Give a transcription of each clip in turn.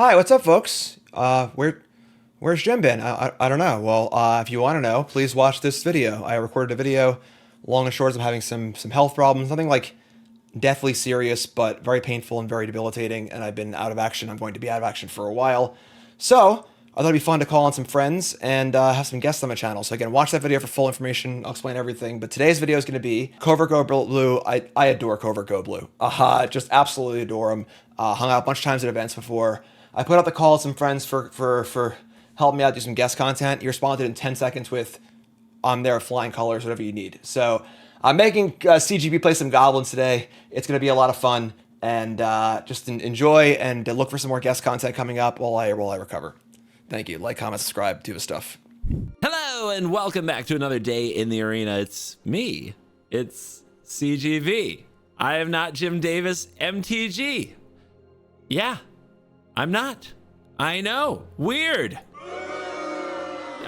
Hi, what's up, folks? Where's Jim been? I don't know. Well, if you want to know, please watch this video. I recorded a video. Long and short, I'm having some health problems. Nothing like deathly serious, but very painful and very debilitating. And I've been out of action. I'm going to be out of action for a while. So I thought it'd be fun to call on some friends and have some guests on my channel. So again, watch that video for full information. I'll explain everything. But today's video is going to be CovertGoBlue. I adore CovertGoBlue. Just absolutely adore them. Hung out a bunch of times at events before. I put out the call to some friends for helping me out, do some guest content. You responded in 10 seconds with, I'm there, flying colors, whatever you need. So I'm making CGB play some Goblins today. It's going to be a lot of fun. And just enjoy and look for some more guest content coming up while I recover. Thank you. Like, comment, subscribe, do the stuff. Hello and welcome back to another day in the arena. It's me. It's CGV. I am not Jim Davis, MTG. Yeah, I'm not. I know. Weird.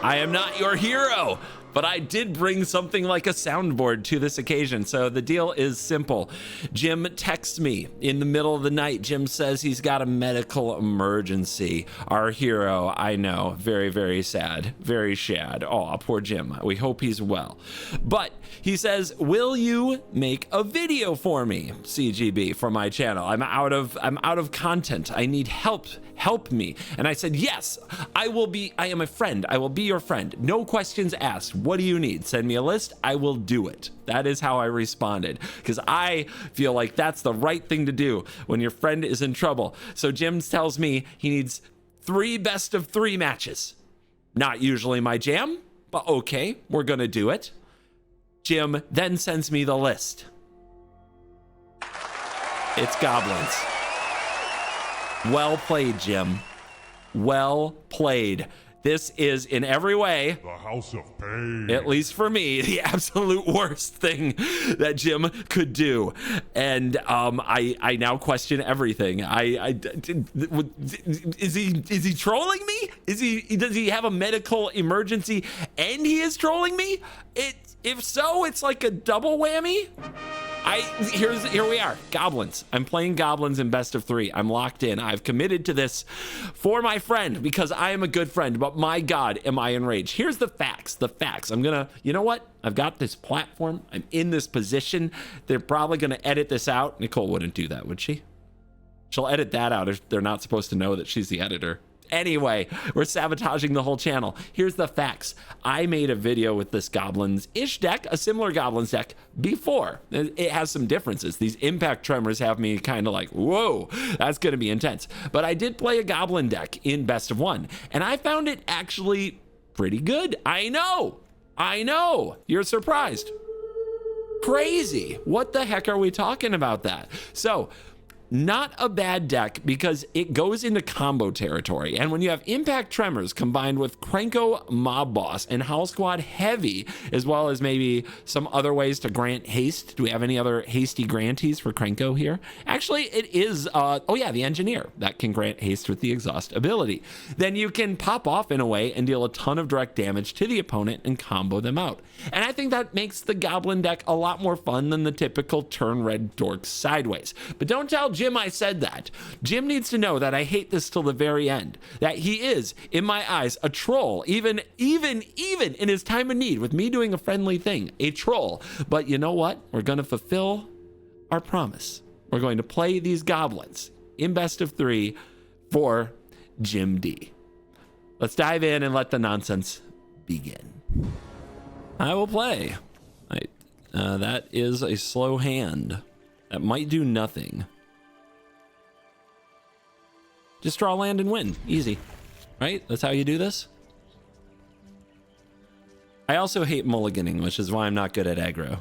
I am not your hero, but I did bring something like a soundboard to this occasion. So the deal is simple. Jim texts me in the middle of the night. Jim says he's got a medical emergency. Our hero, I know, very, very sad, very shad. Oh, poor Jim. We hope he's well. But he says, will you make a video for me, CGB, for my channel? I'm out of content. I need help. Help me. And I said, yes, I am a friend. I will be your friend. No questions asked. What do you need? Send me a list. I will do it. That is how I responded, because I feel like that's the right thing to do when your friend is in trouble. So Jim tells me he needs 3 best-of-3 matches. Not usually my jam, but okay, we're going to do it. Jim then sends me the list. It's Goblins. Well played, Jim. Well played. This is, in every way, the house of pain. At least for me, the absolute worst thing that Jim could do. And I now question everything. Is he trolling me? Does he have a medical emergency and he is trolling me? If so, it's like a double whammy. Here we are, Goblins. I'm playing Goblins in best of 3. I'm locked in. I've committed to this for my friend because I am a good friend, but my God, am I enraged. Here's the facts, I'm gonna, you know what? I've got this platform. I'm in this position. They're probably gonna edit this out. Nicole wouldn't do that, would she? She'll edit that out if they're not supposed to know that she's the editor. Anyway, we're sabotaging the whole channel. Here's the facts. I made a video with this Goblins-ish deck, a similar Goblins deck, before. It has some differences. These Impact Tremors have me kind of like, whoa, that's going to be intense. But I did play a Goblin deck in best of 1, and I found it actually pretty good. I know. You're surprised. Crazy. What the heck are we talking about that? So, not a bad deck because it goes into combo territory. And when you have Impact Tremors combined with Krenko Mob Boss and Howlsquad Heavy, as well as maybe some other ways to grant haste. Do we have any other hasty grantees for Krenko here? Actually, it is, the Engineer that can grant haste with the exhaust ability. Then you can pop off in a way and deal a ton of direct damage to the opponent and combo them out. And I think that makes the Goblin deck a lot more fun than the typical turn red dork sideways. But don't tell Jim I said that. Jim needs to know that I hate this till the very end. That he is, in my eyes, a troll. Even in his time of need, with me doing a friendly thing, a troll. But you know what? We're going to fulfill our promise. We're going to play these Goblins in best of 3 for Jim D. Let's dive in and let the nonsense begin. I will play. That is a slow hand. That might do nothing. Just draw land and win. Easy. Right? That's how you do this? I also hate mulliganing, which is why I'm not good at aggro.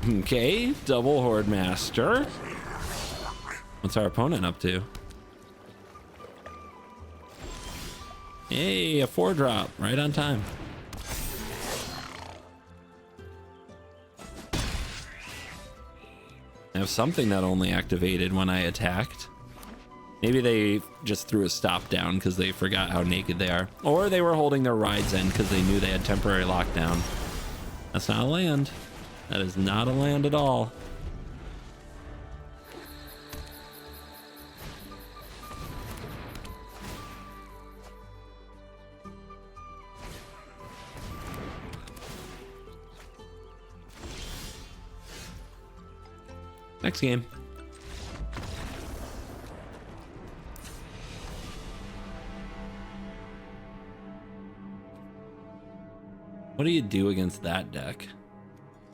Okay, double Hordemaster. What's our opponent up to? Hey, a 4-drop, right on time. I have something that only activated when I attacked. Maybe they just threw a stop down because they forgot how naked they are. Or they were holding their rides in because they knew they had temporary lockdown. That's not a land. That is not a land at all. Next game. What do you do against that deck?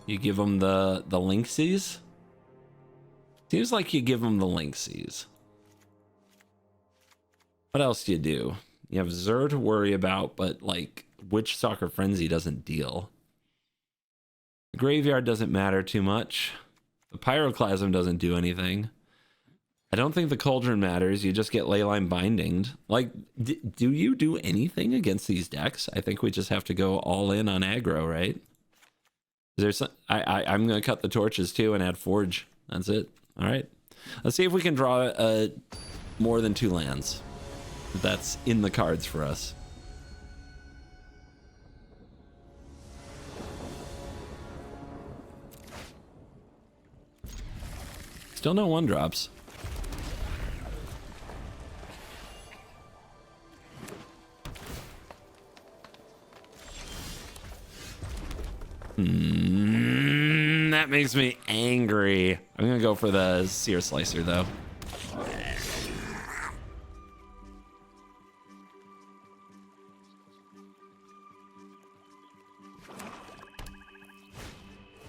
You give them the Lynxies? Seems like you give them the Lynxies. What else do you do? You have Xur to worry about, but like Witchstalker Frenzy doesn't deal. The graveyard doesn't matter too much. The Pyroclasm doesn't do anything. I don't think the Cauldron matters. You just get Leyline Binding. Like, do you do anything against these decks? I think we just have to go all in on aggro, right? Is there some, I'm going to cut the torches too and add Forge. That's it. All right. Let's see if we can draw more than 2 lands. That's in the cards for us. Still no 1-drops. That makes me angry. I'm gonna go for the Searslicer though.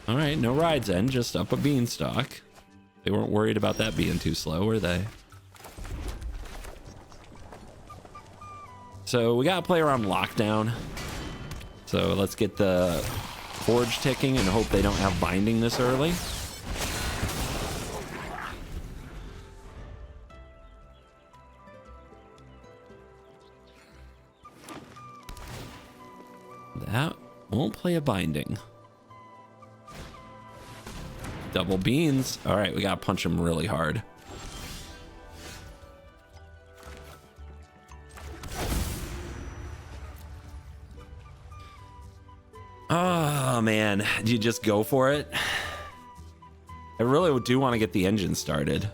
All right, no rides end, just up a beanstalk. They weren't worried about that being too slow, were they? So we gotta play around lockdown. So let's get the Forge ticking and hope they don't have binding this early. That won't play a binding. Double beans. All right, we gotta punch him really hard. Oh man, do you just go for it? I really do want to get the engine started.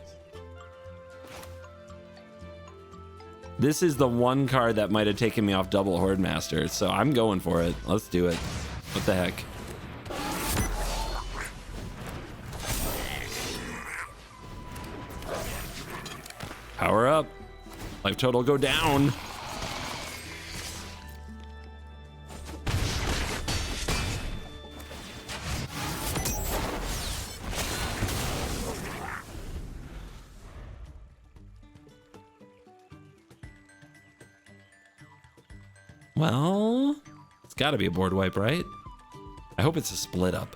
This is the one card that might have taken me off double Hordemaster, so I'm going for it. Let's do it. What the heck? Power up. Life total go down. Well, it's got to be a board wipe, right? I hope it's a split up.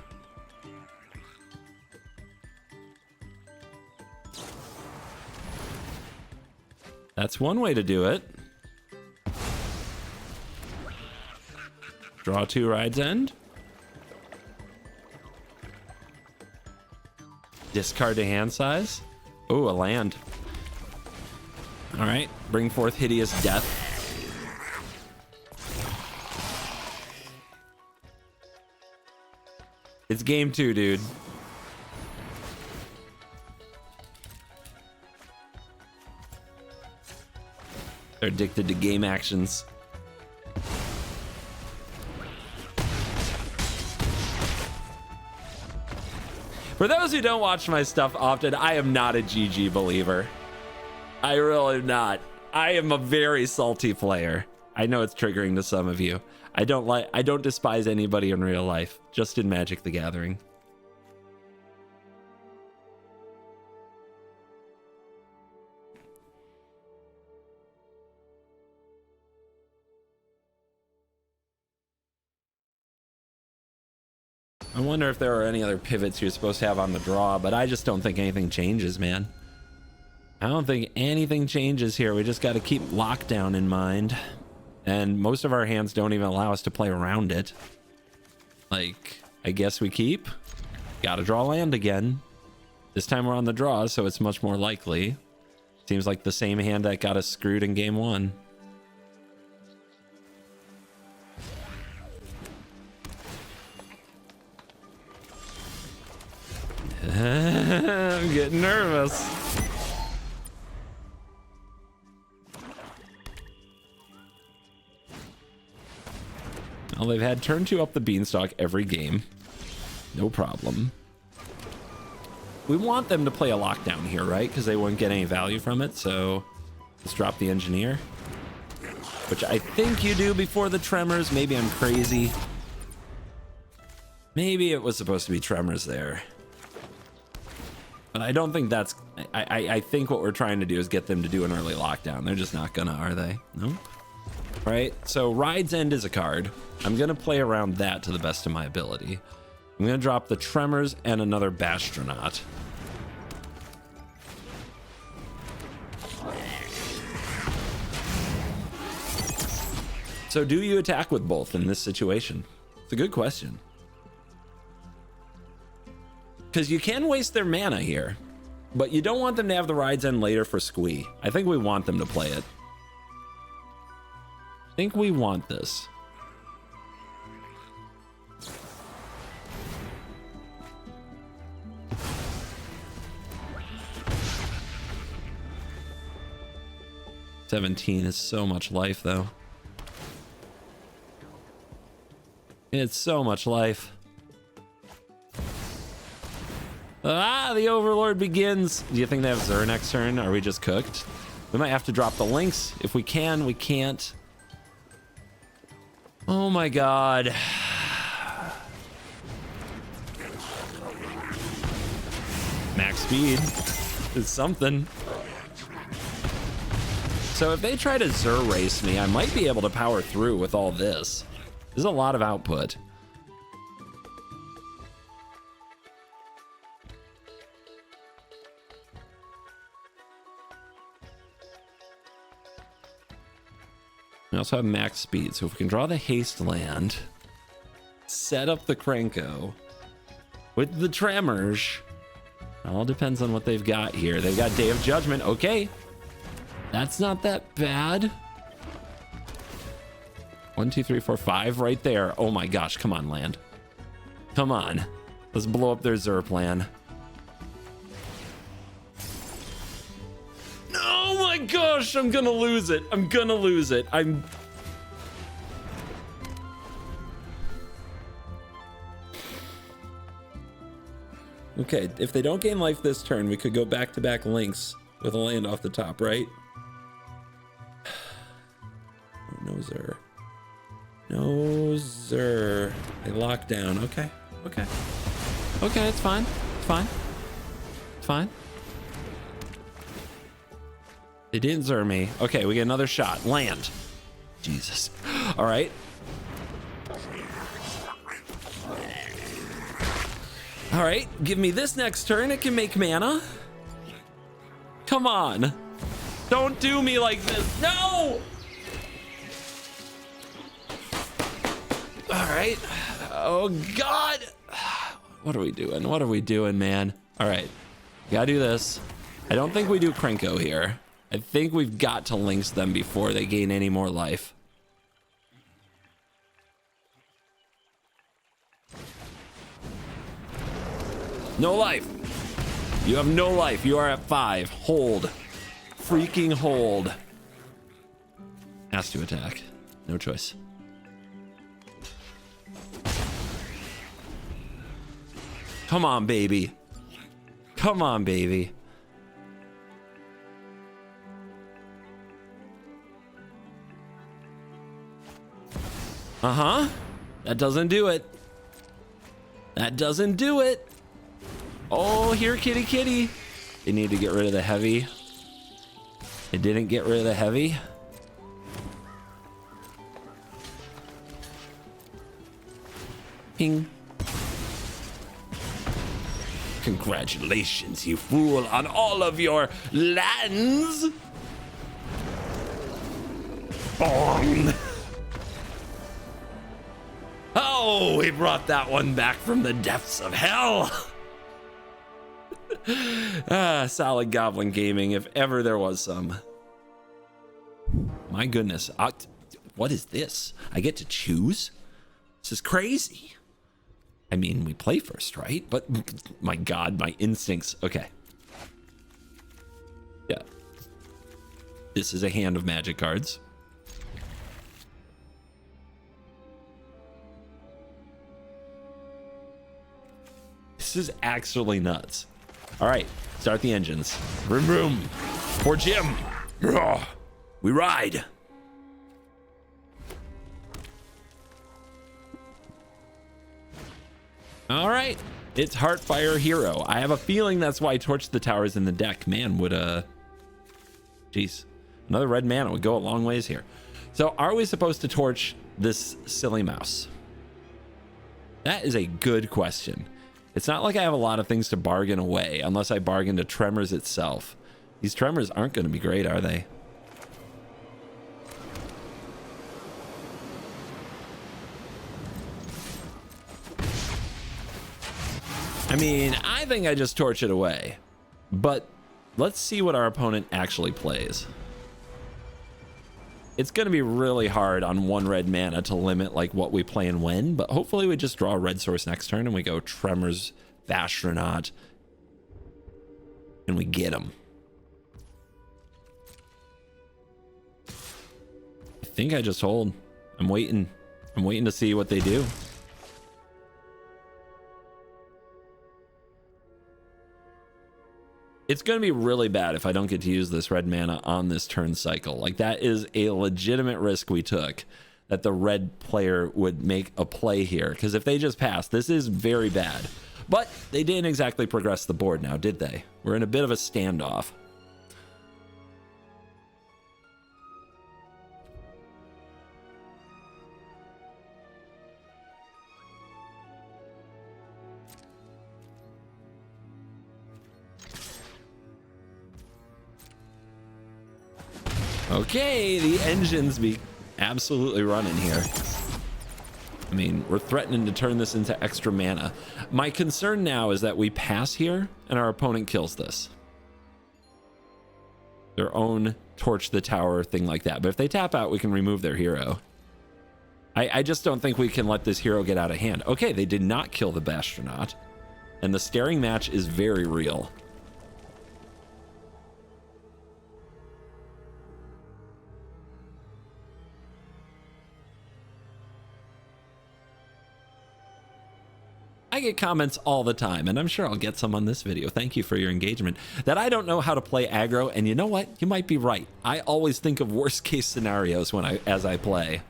That's one way to do it. Draw 2 rides end. Discard to hand size. Oh, a land. All right, bring forth Hideous Death. It's game 2, dude. They're addicted to game actions. For those who don't watch my stuff often, I am not a GG believer. I really am not. I am a very salty player. I know it's triggering to some of you. I don't despise anybody in real life, just in Magic the Gathering. I wonder if there are any other pivots you're supposed to have on the draw, but I just don't think anything changes, man. I don't think anything changes here. We just got to keep lockdown in mind. And most of our hands don't even allow us to play around it. Like, I guess we keep. Gotta draw land again. This time we're on the draw, so it's much more likely. Seems like the same hand that got us screwed in game 1. I'm getting nervous. Well, they've had turn 2 up the beanstalk every game. No problem. We want them to play a lockdown here, right? Because they wouldn't get any value from it. So let's drop the engineer, which I think you do before the tremors. Maybe I'm crazy. Maybe it was supposed to be tremors there. But I don't think that's... I think what we're trying to do is get them to do an early lockdown. They're just not gonna, are they? Nope. Right? So Ride's End is a card. I'm gonna play around that to the best of my ability. I'm gonna drop the Tremors and another Bashtronaut. So do you attack with both in this situation? It's a good question. Because you can waste their mana here, but you don't want them to have the Ride's End later for Squee. I think we want them to play it. I think we want this. $17 is so much life, though. It's so much life. Ah, the Overlord begins. Do you think they have Zur next turn? Are we just cooked? We might have to drop the Lynx. If we can, we can't. Oh my god. Max speed is something. So if they try to Zur race me, I might be able to power through with all this. There's a lot of output. We also have max speed, so if we can draw the haste land, set up the Krenko with the Tremors, it all depends on what they've got here. They've got Day of Judgment. Okay, that's not that bad. 1, 2, 3, 4, 5 right there. Oh my gosh, come on, land. Come on. Let's blow up their Zur plan. Oh my gosh, I'm gonna lose it. I'm gonna lose it. Okay, if they don't gain life this turn, we could go back-to-back Lynx with a land off the top, right? Oh, no Zur. No Zur. They lock down. Okay. Okay. Okay, it's fine. It's fine. It's fine. They didn't Zur me. Okay, we get another shot. Land. Jesus. All right. All right, give me this next turn. It can make mana. Come on. Don't do me like this. No! All right. Oh, God. What are we doing? What are we doing, man? All right. Gotta do this. I don't think we do Krenko here. I think we've got to Lynx them before they gain any more life. No life. You have no life. You are at 5. Hold. Freaking hold. Has to attack. No choice. Come on, baby. Come on, baby. Uh-huh. That doesn't do it. That doesn't do it. Oh, here, kitty, kitty. They need to get rid of the heavy. They didn't get rid of the heavy. Ping. Congratulations, you fool, on all of your lands. Bong. Oh, we brought that one back from the depths of hell. Solid Goblin gaming, if ever there was some. My goodness. What is this? I get to choose? This is crazy. I mean, we play first, right? But my God, my instincts. Okay. Yeah. This is a hand of magic cards. This is actually nuts. All right, start the engines. Vroom, vroom. For Jim. We ride. All right, it's Heartfire Hero. I have a feeling that's why Torch the Tower is in the deck. Man, would Jeez, another red mana would go a long ways here. So are we supposed to torch this silly mouse? That is a good question. It's not like I have a lot of things to bargain away unless I bargain to Tremors itself. These Tremors aren't going to be great, are they? I mean, I think I just torch it away, but let's see what our opponent actually plays. It's going to be really hard on one red mana to limit like what we play and when, but hopefully we just draw a red source next turn and we go Tremors, Bashtronaut, and we get him. I think I just hold. I'm waiting to see what they do. It's going to be really bad if I don't get to use this red mana on this turn cycle. Like, that is a legitimate risk we took, that the red player would make a play here. Because if they just pass, this is very bad. But they didn't exactly progress the board now, did they? We're in a bit of a standoff. Okay, the engines be absolutely running here. I mean, we're threatening to turn this into extra mana. My concern now is that we pass here and our opponent kills this. Their own torch the tower thing like that. But if they tap out, we can remove their hero. I just don't think we can let this hero get out of hand. Okay, they did not kill the Bashtronaut. And the staring match is very real. I get comments all the time, and I'm sure I'll get some on this video. Thank you for your engagement. That I don't know how to play aggro, and you know what? You might be right. I always think of worst case scenarios as I play.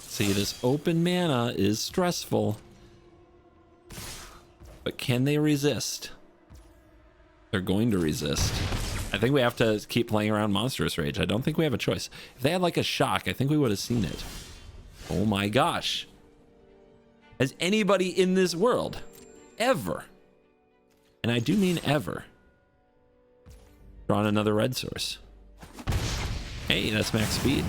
See, this open mana is stressful. But can they resist? They're going to resist. I think we have to keep playing around Monstrous Rage. I don't think we have a choice. If they had like a shock, I think we would have seen it. Oh my gosh. Has anybody in this world ever, and I do mean ever, drawn another red source? Hey, that's max speed.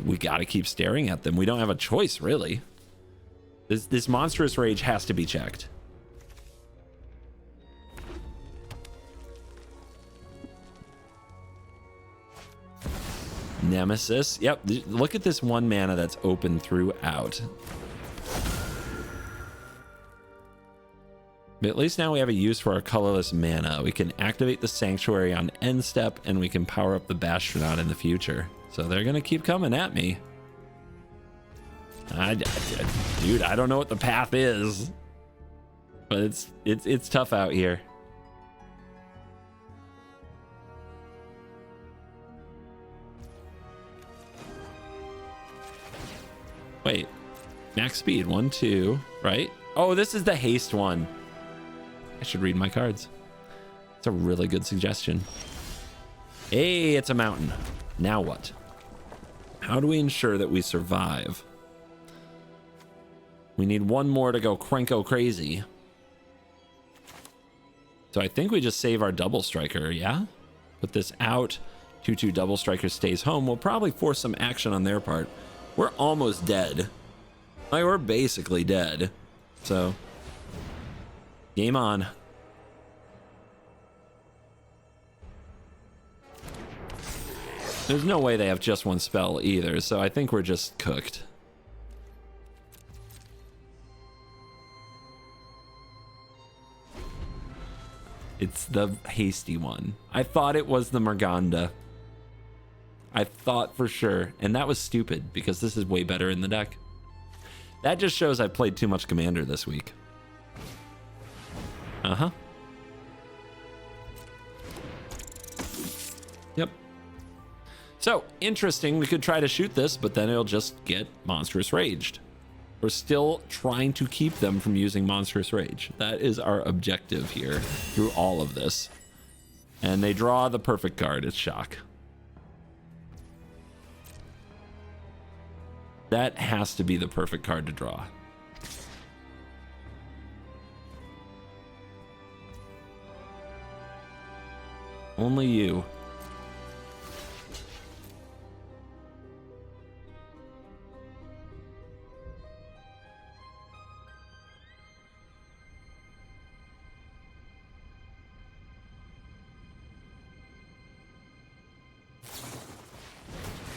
We gotta keep staring at them. We don't have a choice, really. This Monstrous Rage has to be checked. Nemesis. Yep, look at this one mana that's open throughout. But at least now we have a use for our colorless mana. We can activate the Sanctuary on end step, and we can power up the Bashtronaut in the future. So they're gonna keep coming at me. Dude, I don't know what the path is, but it's tough out here. Wait, max speed, 1, 2, right? Oh, this is the haste one. I should read my cards. It's a really good suggestion. Hey, it's a mountain. Now what? How do we ensure that we survive? We need one more to go Krenko crazy. So I think we just save our double striker, yeah? Put this out. 2/2 double striker stays home. We'll probably force some action on their part. We're almost dead. Like, we're basically dead. So Game on. There's no way they have just one spell either, so I think we're just cooked. It's the hasty one. I thought it was the Morganda. I thought for sure, and that was stupid because this is way better in the deck. That just shows I played too much Commander this week. Uh-huh. Yep. So, interesting, we could try to shoot this, but then it'll just get Monstrous Raged. We're still trying to keep them from using Monstrous Rage. That is our objective here through all of this. And they draw the perfect card. It's shock. That has to be the perfect card to draw. Only you.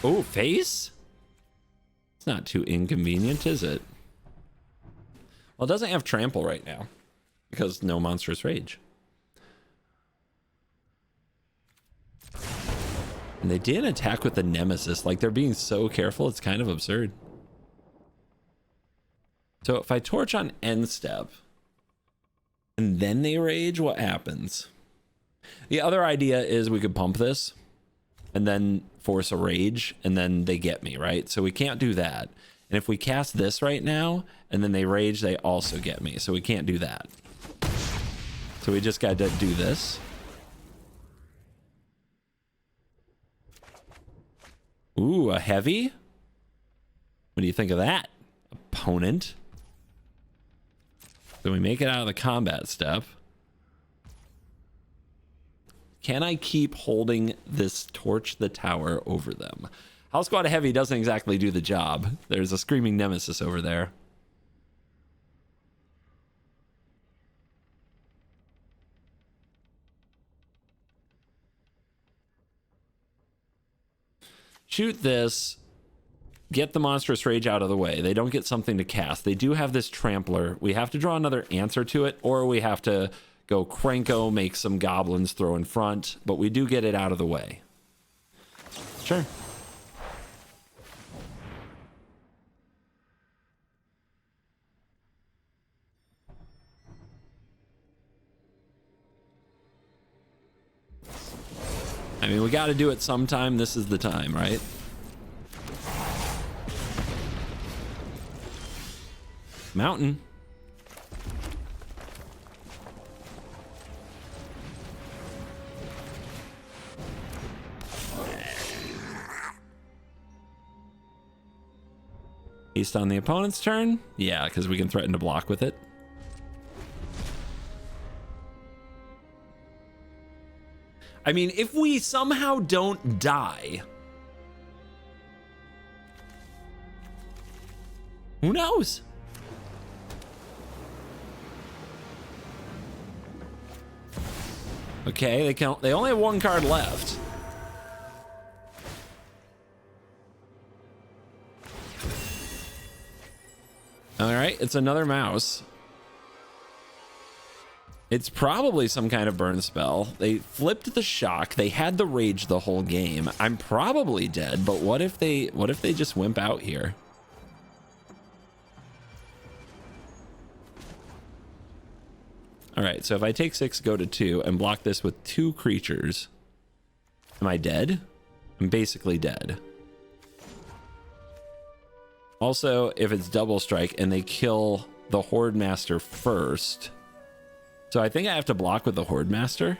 Oh, face? It's not too inconvenient, is it? Well, it doesn't have trample right now because no Monstrous Rage. And they did attack with the Nemesis. Like, they're being so careful, it's kind of absurd. So if I torch on end step and then they rage, what happens? The other idea is we could pump this and then force a rage, and then they get me, right? So we can't do that. And if we cast this right now, and then they rage, they also get me. So we can't do that. So we just got to do this. Ooh, a heavy? What do you think of that, opponent? So we make it out of the combat step. Can I keep holding this torch the tower over them? Howlsquad Heavy doesn't exactly do the job. There's a screaming Nemesis over there. Shoot this. Get the Monstrous Rage out of the way. They don't get something to cast. They do have this Trampler. We have to draw another answer to it, or we have to go Krenko, make some Goblins, throw in front, but we do get it out of the way. Sure. I mean, we got to do it sometime. This is the time, right? Mountain. East on the opponent's turn? Yeah, because we can threaten to block with it. I mean, if we somehow don't die, who knows? Okay, they only have one card left. All right, it's another mouse. It's probably some kind of burn spell. They flipped the shock. They had the rage the whole game. I'm probably dead, but what if they just wimp out here? All right, so if I take 6, go to 2, and block this with 2 creatures, am I dead? I'm basically dead. Also, if it's double strike and they kill the Hordemaster first, so I think I have to block with the Hordemaster.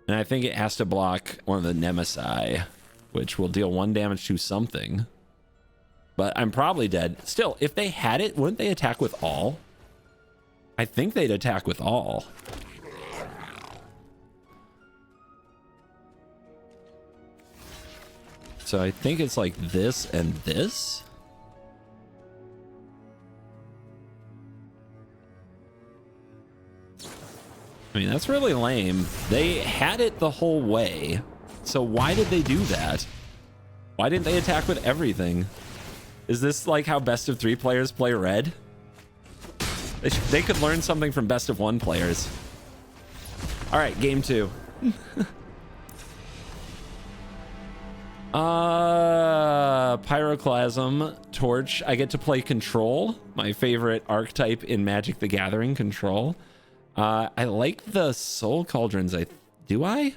And I think it has to block one of the Nemesi, which will deal 1 damage to something. But I'm probably dead. Still, if they had it, wouldn't they attack with all? I think they'd attack with all. So I think it's like this and this. I mean, that's really lame. They had it the whole way. So why did they do that? Why didn't they attack with everything? Is this like how best of 3 players play red? They could learn something from best of 1 players. All right, game 2. Pyroclasm, Torch. I get to play Control, my favorite archetype in Magic the Gathering, Control. I like the Soul Cauldrons. Do I?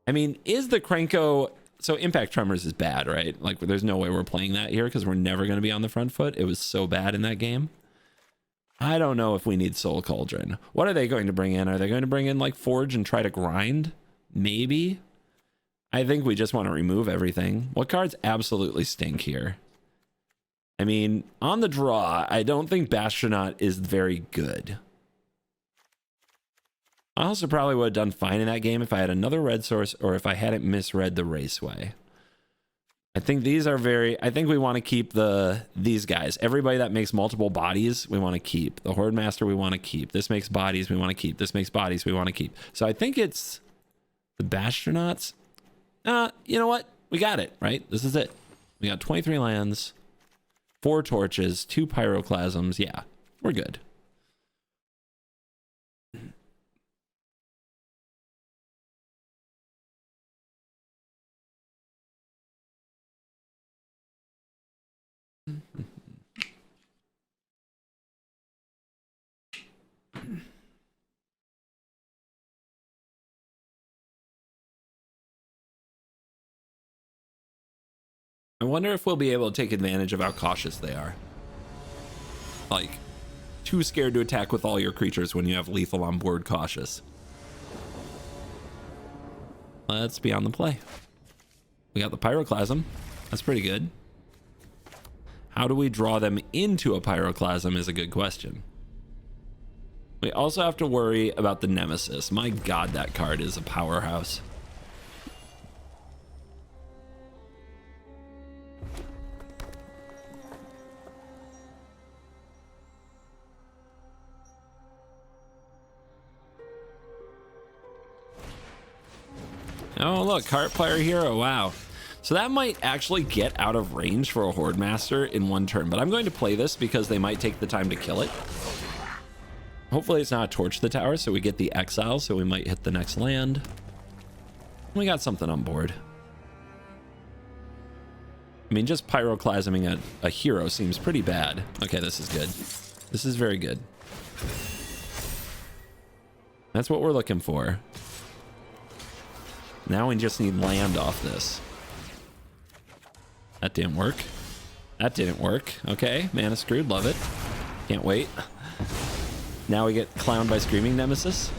I mean, is the Krenko... So Impact Tremors is bad, right? Like, there's no way we're playing that here because we're never going to be on the front foot. It was so bad in that game. I don't know if we need Soul Cauldron. What are they going to bring in? Are they going to bring in, like, Forge and try to grind? Maybe. I think we just want to remove everything. What cards absolutely stink here? I mean, on the draw, I don't think Bashtronaut is very good. I also probably would have done fine in that game if I had another red source or if I hadn't misread the Raceway. I think these are very... I think we want to keep these guys. Everybody that makes multiple bodies, we want to keep. The Hordemaster, we want to keep. This makes bodies, we want to keep. This makes bodies, we want to keep. So I think it's the Bastronauts. You know what? We got it, right? This is it. We got 23 lands, 4 torches, 2 pyroclasms. Yeah, we're good. I wonder if we'll be able to take advantage of how cautious they are. Like, too scared to attack with all your creatures when you have lethal on board cautious. Let's be on the play. We got the Pyroclasm. That's pretty good. How do we draw them into a Pyroclasm is a good question. We also have to worry about the Nemesis. My god, that card is a powerhouse. Oh, look, Heartfire Hero. Wow. So that might actually get out of range for a Hordemaster in 1 turn, but I'm going to play this because they might take the time to kill it. Hopefully it's not Torch the Tower, so we get the Exile, so we might hit the next land. We got something on board. I mean, just Pyroclasming a hero seems pretty bad. Okay, this is good. This is very good. That's what we're looking for. Now we just need land off this. That didn't work. That didn't work. Okay, mana screwed, love it. Can't wait. Now we get clowned by Screaming Nemesis.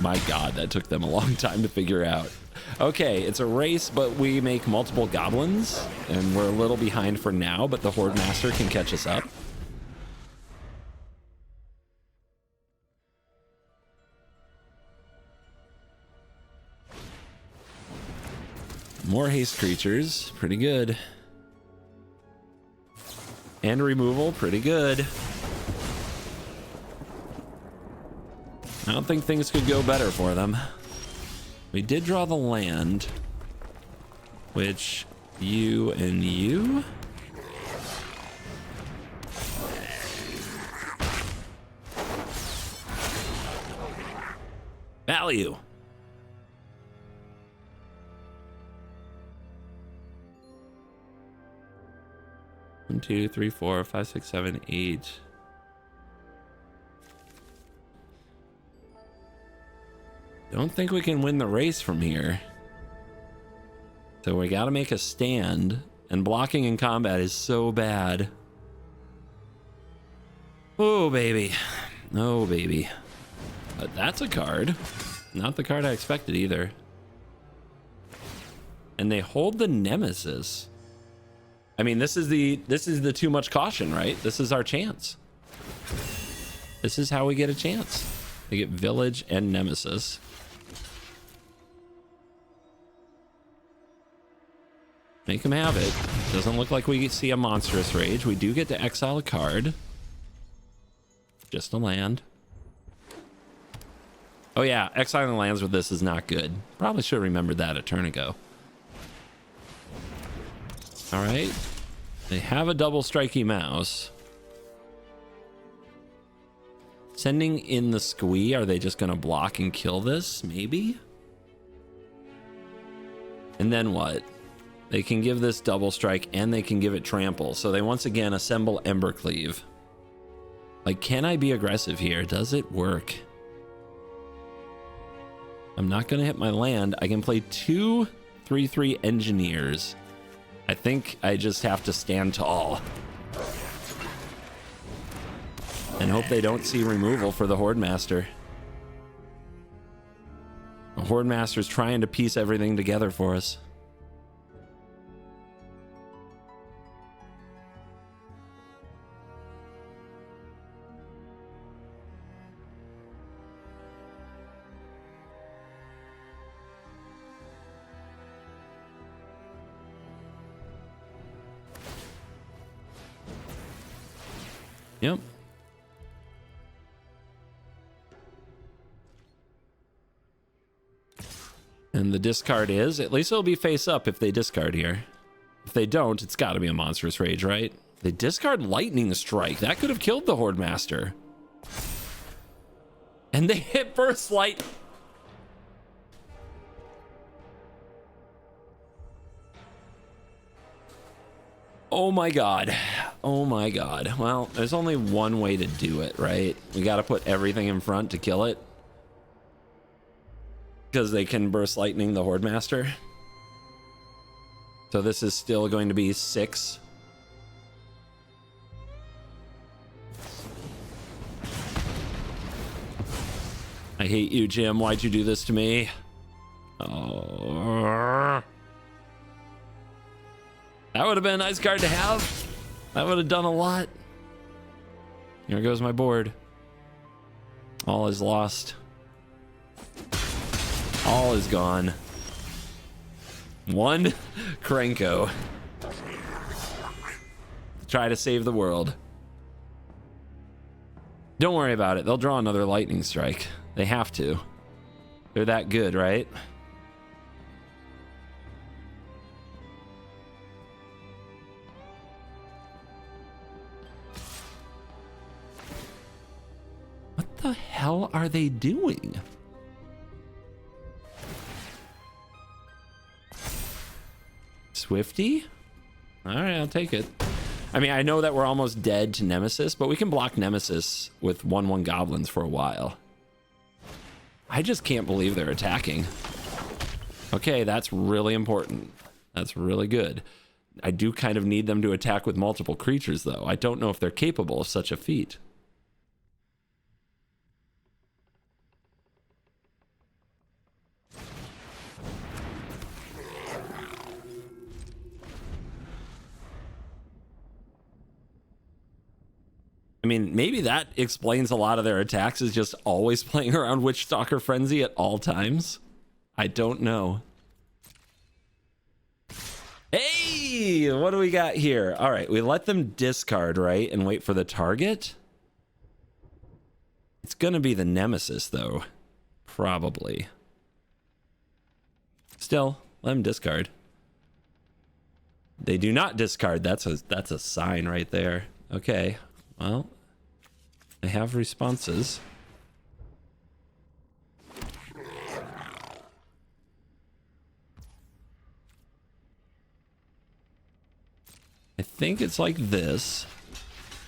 My god, that took them a long time to figure out. Okay, it's a race, but we make multiple goblins, and we're a little behind for now, but the Hordemaster can catch us up. More haste creatures, pretty good. And removal, pretty good. I don't think things could go better for them. We did draw the land, which you and you. Value. One, two, three, four, 5, 6, 7, 8. Don't think we can win the race from here. So we gotta make a stand, and blocking in combat is so bad. Oh, baby. Oh, baby. But that's a card. Not the card I expected either. And they hold the Nemesis. I mean, this is the too much caution, right? This is our chance. This is how we get a chance. We get Village and Nemesis. Make him have it. Doesn't look like we see a Monstrous Rage. We do get to exile a card. Just a land. Oh yeah, exiling lands with this is not good. Probably should have remembered that a turn ago. All right. They have a double strikey mouse. Sending in the Squee. Are they just going to block and kill this? Maybe? And then what? They can give this double strike and they can give it trample. So they once again assemble Embercleave. Like, can I be aggressive here? Does it work? I'm not going to hit my land. I can play 2 3/3 Engineers. I think I just have to stand tall. And hope they don't see removal for the Hordemaster. The Hordemaster's trying to piece everything together for us. Yep. And the discard is, at least it'll be face up if they discard here. If they don't, it's got to be a Monstrous Rage, right? They discard Lightning Strike. That could have killed the Hordemaster. And they hit Burst Light. Oh my god. Oh my god. Well, there's only one way to do it, right? We got to put everything in front to kill it. Because they can Burst Lightning the Hordemaster. So this is still going to be 6. I hate you, Jim. Why'd you do this to me? Oh. That would have been a nice card to have. That would have done a lot. Here goes my board. All is lost. All is gone. 1 Krenko. Try to save the world. Don't worry about it. They'll draw another Lightning Strike. They have to. They're that good, right? What the hell are they doing? Swifty? All right, I'll take it. I mean, I know that we're almost dead to Nemesis, but we can block Nemesis with 1/1 Goblins for a while. I just can't believe they're attacking. Okay, that's really important. That's really good. I do kind of need them to attack with multiple creatures, though. I don't know if they're capable of such a feat. I mean, maybe that explains a lot of their attacks, is just always playing around Witchstalker Frenzy at all times. I don't know. Hey, what do we got here? All right, we let them discard, right? And wait for the target. It's going to be the Nemesis, though. Probably. Still, let them discard. They do not discard. That's a sign right there. Okay. Well, I have responses. I think it's like this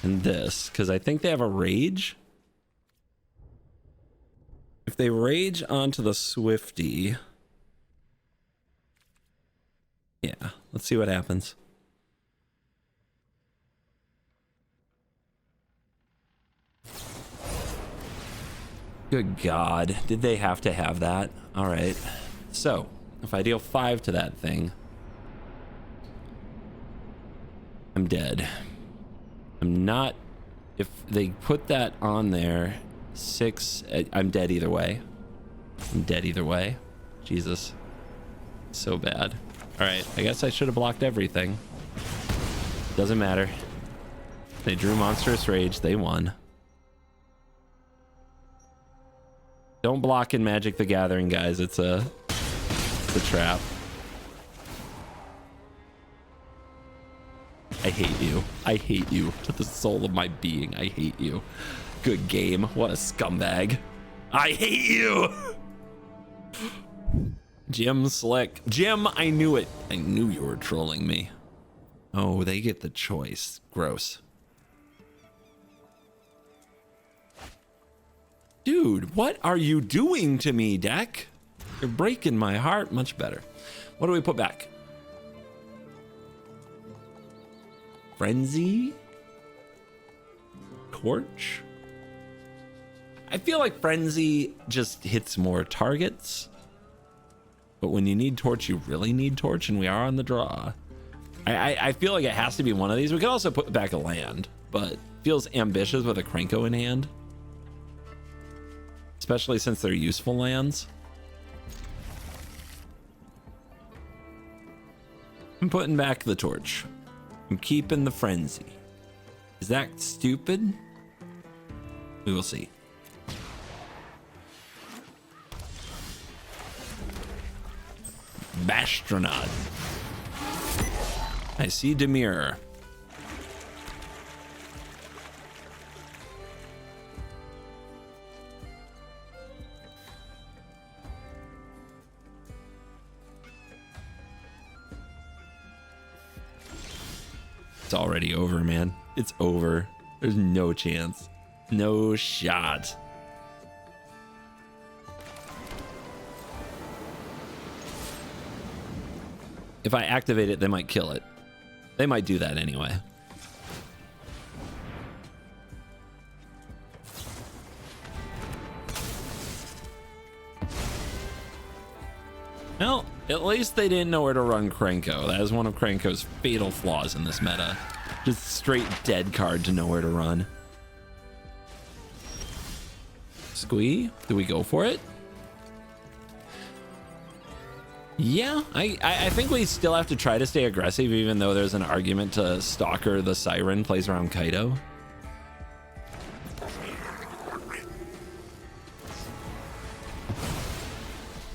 and this, because I think they have a rage. If they rage onto the Swifty, yeah, let's see what happens. Good God. Did they have to have that? All right. So, if I deal 5 to that thing, I'm dead. I'm not... If they put that on there, 6... I'm dead either way. I'm dead either way. Jesus. So bad. All right. I guess I should have blocked everything. Doesn't matter. They drew Monstrous Rage. They won. Don't block in Magic the Gathering, guys. It's a trap. I hate you. I hate you. To the soul of my being, I hate you. Good game. What a scumbag. I hate you! Jim Slick. Jim, I knew it. I knew you were trolling me. Oh, they get the choice. Gross. Dude, what are you doing to me, deck? You're breaking my heart. Much better. What do we put back? Frenzy? Torch? I feel like Frenzy just hits more targets. But when you need Torch, you really need Torch, and we are on the draw. I feel like it has to be one of these. We could also put back a land, but feels ambitious with a Krenko in hand. Especially since they're useful lands. I'm putting back the Torch. I'm keeping the Frenzy. Is that stupid? We will see. Bashtronaut. I see Dimir. It's already over, man. It's over. There's no chance. No shot. If I activate it, they might kill it. They might do that anyway. Well, at least they didn't know where to run Krenko. That is one of Krenko's fatal flaws in this meta. Just straight dead card to know where to run. Squee, do we go for it? Yeah, I think we still have to try to stay aggressive, even though there's an argument to Stalker the Siren plays around Kaido.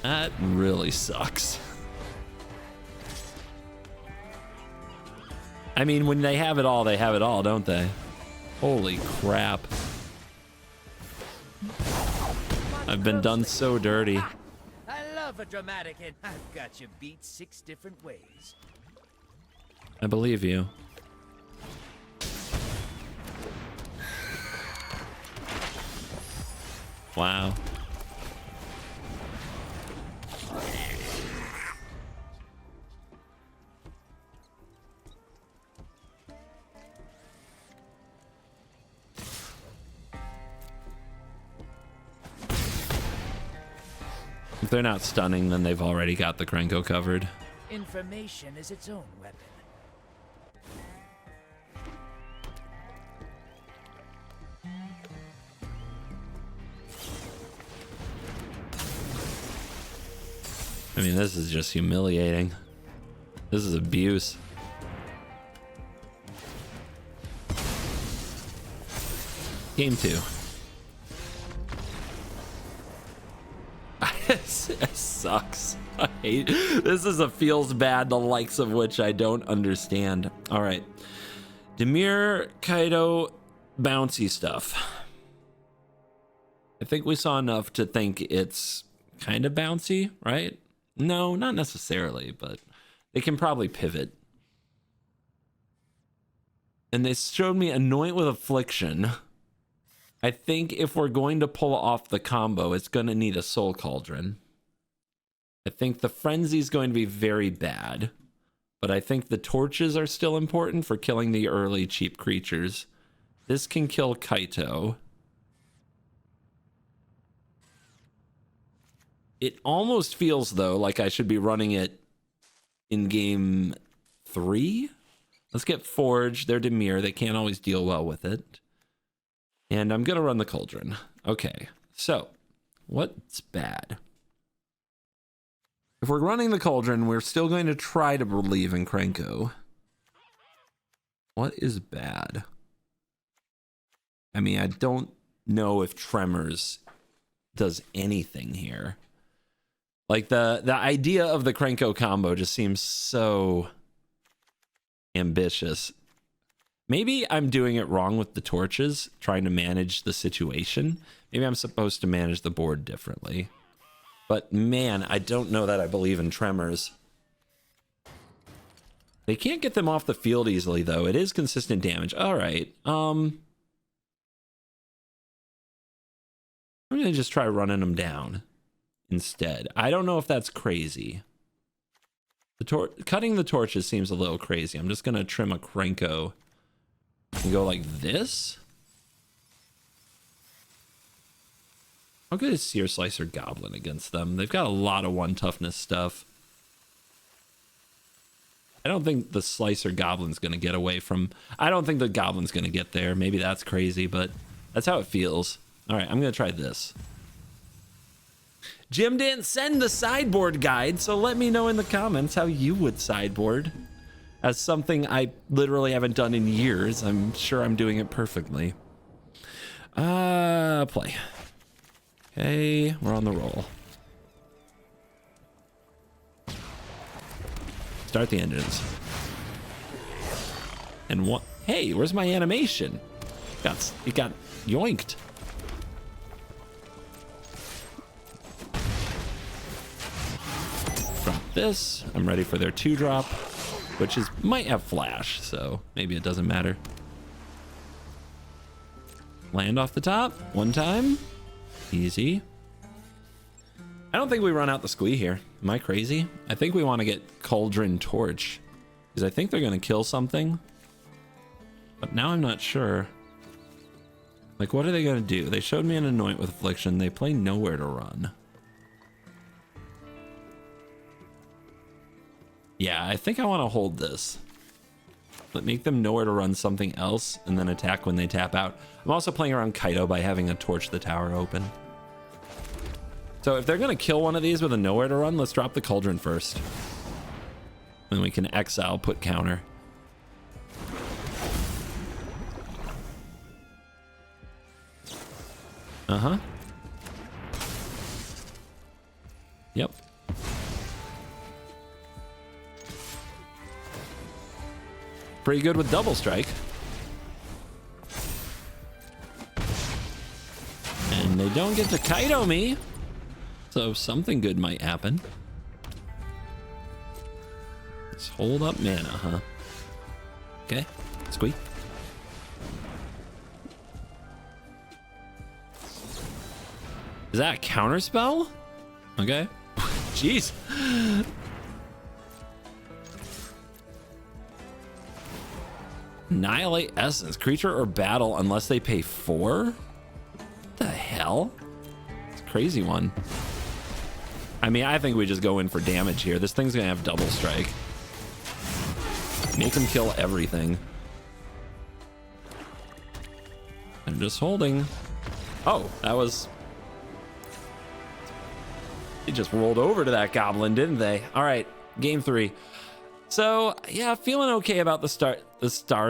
That really sucks. I mean, when they have it all, don't they? Holy crap. I've been done so dirty. A dramatic, and I've got you beat 6 different ways. I believe you. Wow. If they're not stunning, then they've already got the Krenko covered. Information is its own weapon. I mean, this is just humiliating. This is abuse. Game 2. It sucks. I hate this. Is a feels bad, the likes of which I don't understand. All right, Dimir, Kaido, bouncy stuff. I think we saw enough to think it's kind of bouncy, right? No, not necessarily, but they can probably pivot. And they showed me Anoint with Affliction. I think if we're going to pull off the combo, it's going to need a Soul Cauldron. I think the Frenzy is going to be very bad, but I think the torches are still important for killing the early cheap creatures. This can kill Kaito. It almost feels, though, like I should be running it in game 3. Let's get Forge. They're Dimir. They can't always deal well with it. And I'm going to run the Cauldron. Okay, so what's bad? If we're running the Cauldron, we're still going to try to believe in Krenko. What is bad? I mean, I don't know if Tremors does anything here. Like the idea of the Krenko combo just seems so ambitious. Maybe I'm doing it wrong with the torches, trying to manage the situation. Maybe I'm supposed to manage the board differently. But man, I don't know that I believe in Tremors. They can't get them off the field easily, though. It is consistent damage. All right. I'm going to just try running them down instead. I don't know if that's crazy. Cutting the torches seems a little crazy. I'm just going to trim a Krenko and go like this. How good is Searslicer Goblin against them? They've got a lot of 1 toughness stuff. I don't think the Slicer Goblin's going to get away from... I don't think the Goblin's going to get there. Maybe that's crazy, but that's how it feels. All right, I'm going to try this. Jim didn't send the sideboard guide, so let me know in the comments how you would sideboard. As something I literally haven't done in years. I'm sure I'm doing it perfectly. Play. Okay, we're on the roll. Start the engines. And what? Hey, where's my animation? It got yoinked. Drop this. I'm ready for their 2-drop, which might have flash, so maybe it doesn't matter. Land off the top 1 time. Easy. I don't think we run out the Squee here. Am I crazy? I think we want to get Cauldron Torch, because I think they're going to kill something. But now I'm not sure. Like, what are they going to do? They showed me an Anoint with Affliction. They play Nowhere to Run. Yeah, I think I want to hold this. But make them Nowhere to Run something else and then attack when they tap out. I'm also playing around Kaido by having a Torch the Tower open. So if they're going to kill one of these with a Nowhere to Run, let's drop the Cauldron first. Then we can exile, put counter. Uh-huh. Yep. Pretty good with double strike. And they don't get to Kaido me. So something good might happen. Let's hold up mana, huh? Okay, Squee. Is that a counter spell? Okay. Jeez. Annihilate Essence. Creature or battle unless they pay 4? What the hell? It's a crazy one. I mean, I think we just go in for damage here. This thing's gonna have double strike. Make him kill everything. I'm just holding. Oh, that was... They just rolled over to that goblin, didn't they? All right, game 3. So, yeah, feeling okay about the Scar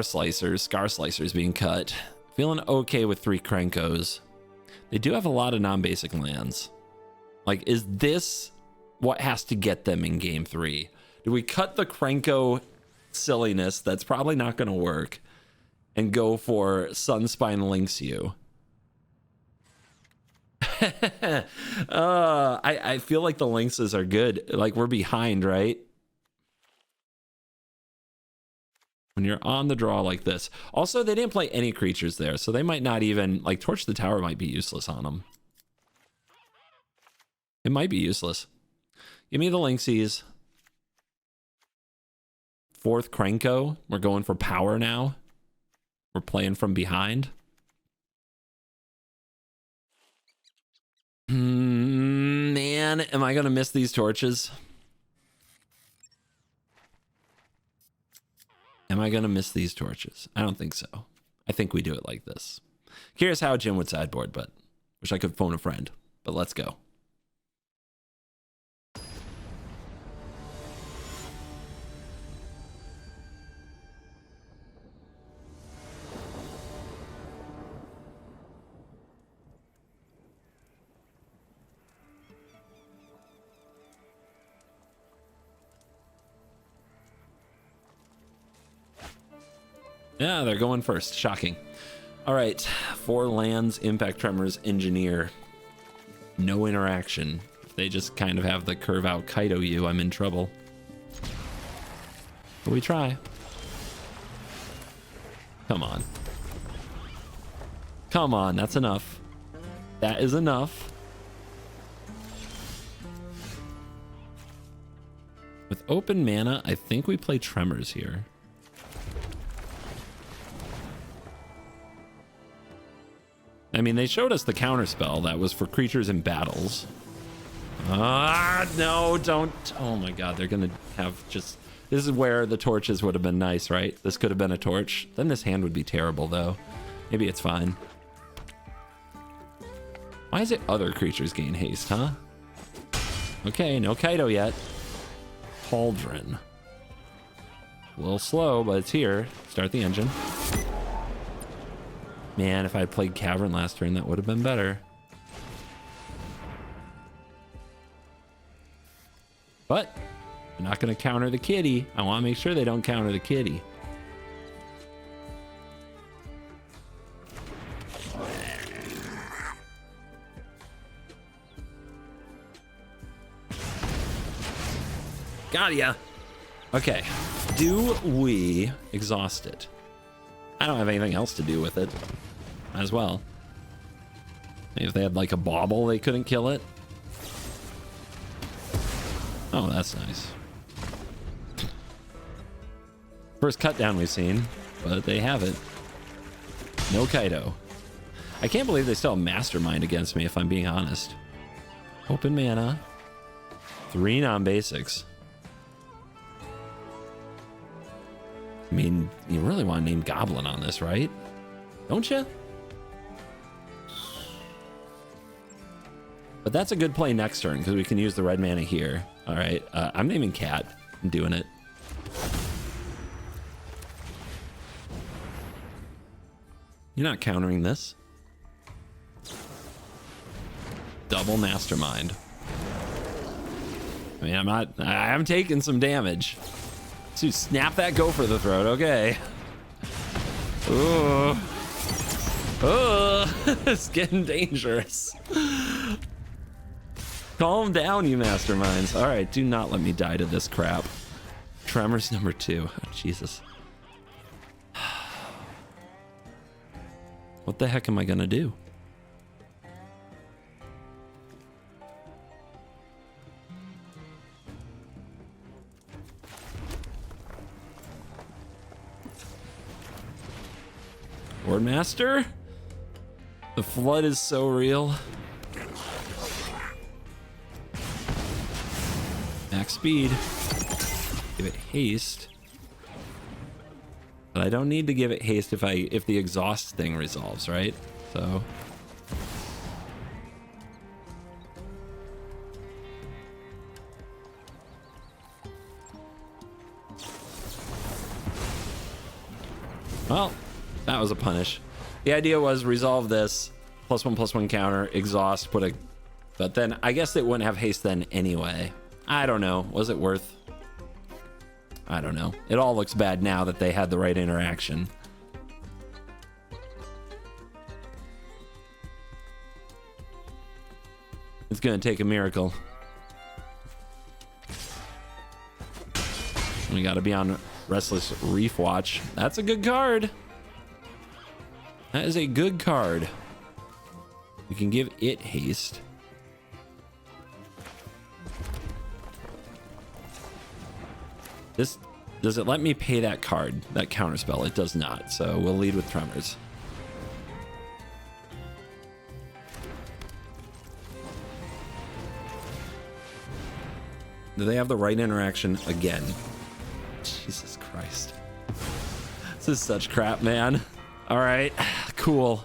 Slicers being cut. Feeling okay with 3 Krenkos. They do have a lot of non-basic lands. Like, is this what has to get them in game 3? Do we cut the Krenko silliness that's probably not going to work and go for Sunspine Lynx you? I feel like the Lynxes are good. Like, we're behind, right? When you're on the draw like this. Also, they didn't play any creatures there, so they might not even... Like, Torch the Tower might be useless on them. It might be useless. Give me the Lynxies. 4th Krenko. We're going for power now. We're playing from behind. Man, man, am I gonna miss these torches? Am I gonna miss these torches? I don't think so. I think we do it like this. Curious how Jim would sideboard, but wish I could phone a friend. But let's go. Yeah, they're going first. Shocking. All right, 4 lands, Impact Tremors, Engineer. No interaction. If they just kind of have the curve out Kaido you, I'm in trouble. But we try. Come on. Come on, that's enough. That is enough. With open mana, I think we play Tremors here. I mean, they showed us the counterspell that was for creatures in battles. No, don't. Oh my god, they're gonna have just... This is where the torches would have been nice, right? This could have been a torch. Then this hand would be terrible, though. Maybe it's fine. Why is it other creatures gain haste, huh? Okay, no Kaido yet. Pauldron. A little slow, but it's here. Start the engine. Man, if I had played Cavern last turn, that would have been better. But I'm not going to counter the kitty. I want to make sure they don't counter the kitty. Got ya. Okay. Do we exhaust it? I don't have anything else to do with it. Might as well. Maybe if they had like a bauble, they couldn't kill it. Oh, that's nice. First cut down we've seen, but they have it. No Kaido. I can't believe they still have Mastermind against me, if I'm being honest. Open mana. 3 non-basics. I mean, you really want to name Goblin on this, right? Don't you? But that's a good play next turn because we can use the red mana here. All right, I'm naming Cat. I'm doing it. You're not countering this. Double Mastermind. I mean, I'm taking some damage. So snap that gopher the throat, okay. Ooh. Oh, it's getting dangerous. Calm down, you masterminds. All right, do not let me die to this crap. Tremors number 2. Oh, Jesus. What the heck am I gonna do? Hordemaster? The flood is so real. Max speed. Give it haste. But I don't need to give it haste if the exhaust thing resolves, right? So well, that was a punish. The idea was resolve this, +1/+1 counter, exhaust, put a... But then I guess it wouldn't have haste then anyway. I don't know. Was it worth? I don't know. It all looks bad now that they had the right interaction. It's gonna take a miracle. We gotta be on Restless Reef Watch. That's a good card. That is a good card. We can give it haste. This, does it let me pay that card, that counterspell? It does not, so we'll lead with Tremors. Do they have the right interaction again? Jesus Christ. This is such crap, man. All right, cool.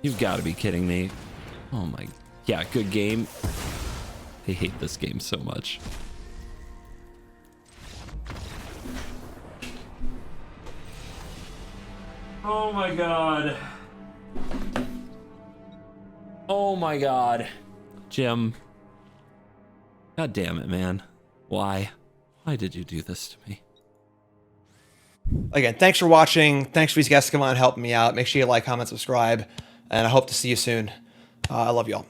You've got to be kidding me. Oh my, yeah, good game. I hate this game so much. Oh my God. Oh my God. Jim. God damn it, man. Why? Why did you do this to me? Again, thanks for watching. Thanks for these guys coming on and helping me out. Make sure you like, comment, subscribe, and I hope to see you soon. I love y'all.